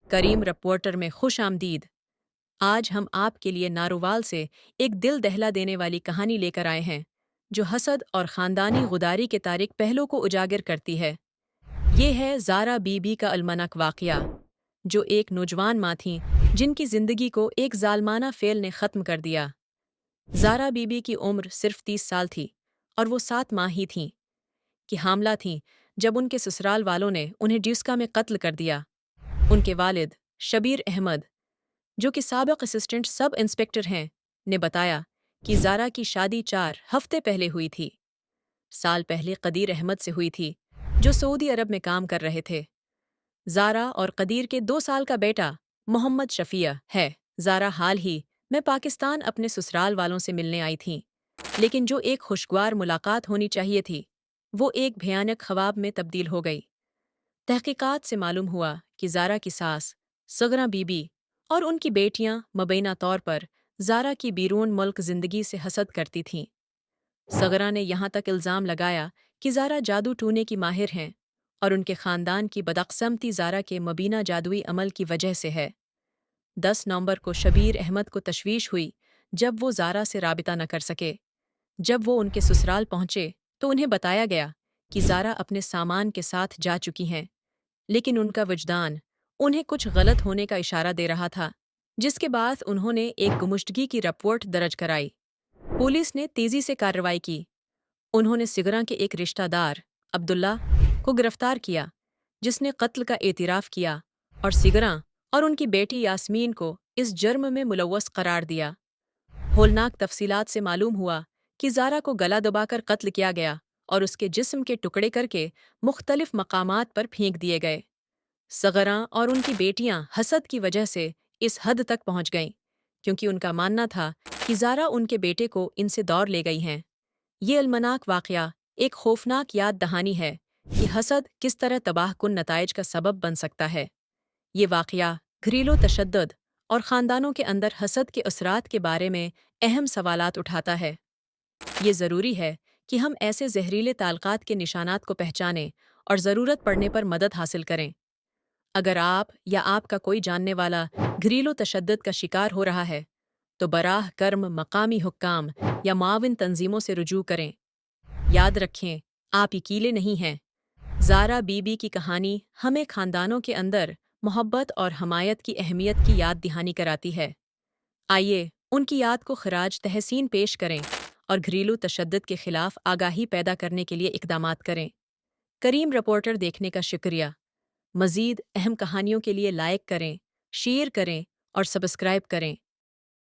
کریم reporter میں خوش آمدید۔ آج ہم آپ کے لیے نارووال سے ایک دل دہلا دینے والی کہانی لے کر آئے ہیں جو حسد اور خاندانی غداری کے تاریک پہلو کو اجاگر کرتی ہے۔ یہ ہے زارا بی بی کا المناک واقعہ، جو ایک نوجوان ماں تھیں جن کی زندگی کو ایک ظالمانہ فعل نے ختم کر دیا۔ زارا بی بی کی عمر صرف 30 سال تھی اور وہ 7 ماہ ہی تھیں کہ حاملہ تھیں جب ان کے سسرال والوں نے انہیں ڈیوسکا میں قتل کر دیا۔ ان کے والد شبیر احمد، جو کہ سابق اسسٹنٹ سب انسپکٹر ہیں، نے بتایا کہ زارا کی شادی 4 ہفتے پہلے ہوئی تھی۔ سال پہلے قدیر احمد سے ہوئی تھی، جو سعودی عرب میں کام کر رہے تھے۔ زارا اور قدیر کے 2 سال کا بیٹا محمد شفیع ہے۔ زارا حال ہی میں پاکستان اپنے سسرال والوں سے ملنے آئی تھیں، لیکن جو ایک خوشگوار ملاقات ہونی چاہیے تھی، وہ ایک بھیانک خواب میں تبدیل ہو گئی۔ تحقیقات سے معلوم ہوا کہ زارا کی ساس سغرا بی بی اور ان کی بیٹیاں مبینہ طور پر زارا کی بیرون ملک زندگی سے حسد کرتی تھیں۔ سغرا نے یہاں تک الزام لگایا کہ زارا جادو ٹونے کی ماہر ہیں اور ان کے خاندان کی بدقسمتی زارا کے مبینہ جادوئی عمل کی وجہ سے ہے۔ 10 نومبر کو شبیر احمد کو تشویش ہوئی جب وہ زارا سے رابطہ نہ کر سکے۔ جب وہ ان کے سسرال پہنچے تو انہیں بتایا گیا کہ زارا اپنے سامان کے ساتھ جا چکی ہیں، لیکن ان کا وجدان انہیں کچھ غلط ہونے کا اشارہ دے رہا تھا، جس کے بعد انہوں نے ایک گمشتگی کی رپورٹ درج کرائی۔ پولیس نے تیزی سے کارروائی کی۔ انہوں نے سغرا کے ایک رشتہ دار عبداللہ کو گرفتار کیا، جس نے قتل کا اعتراف کیا اور سغرا اور ان کی بیٹی یاسمین کو اس جرم میں ملوث قرار دیا۔ ہولناک تفصیلات سے معلوم ہوا کہ زارا کو گلا دبا کر قتل کیا گیا اور اس کے جسم کے ٹکڑے کر کے مختلف مقامات پر پھینک دیے گئے۔ سغرا اور ان کی بیٹیاں حسد کی وجہ سے اس حد تک پہنچ گئیں کیونکہ ان کا ماننا تھا کہ زارا ان کے بیٹے کو ان سے دور لے گئی ہیں۔ یہ المناک واقعہ ایک خوفناک یاد دہانی ہے کہ حسد کس طرح تباہ کن نتائج کا سبب بن سکتا ہے۔ یہ واقعہ گھریلو تشدد اور خاندانوں کے اندر حسد کے اثرات کے بارے میں اہم سوالات اٹھاتا ہے۔ یہ ضروری ہے کہ ہم ایسے زہریلے تعلقات کے نشانات کو پہچانیں اور ضرورت پڑنے پر مدد حاصل کریں۔ اگر آپ یا آپ کا کوئی جاننے والا گھریلو تشدد کا شکار ہو رہا ہے، تو براہ کرم مقامی حکام یا معاون تنظیموں سے رجوع کریں۔ یاد رکھیں، آپ اکیلے نہیں ہیں۔ زارا بی بی کی کہانی ہمیں خاندانوں کے اندر محبت اور حمایت کی اہمیت کی یاد دہانی کراتی ہے۔ آئیے ان کی یاد کو خراج تحسین پیش کریں اور گھریلو تشدد کے خلاف آگاہی پیدا کرنے کے لیے اقدامات کریں۔ کریم رپورٹر دیکھنے کا شکریہ۔ مزید اہم کہانیوں کے لیے لائک کریں، شیئر کریں اور سبسکرائب کریں۔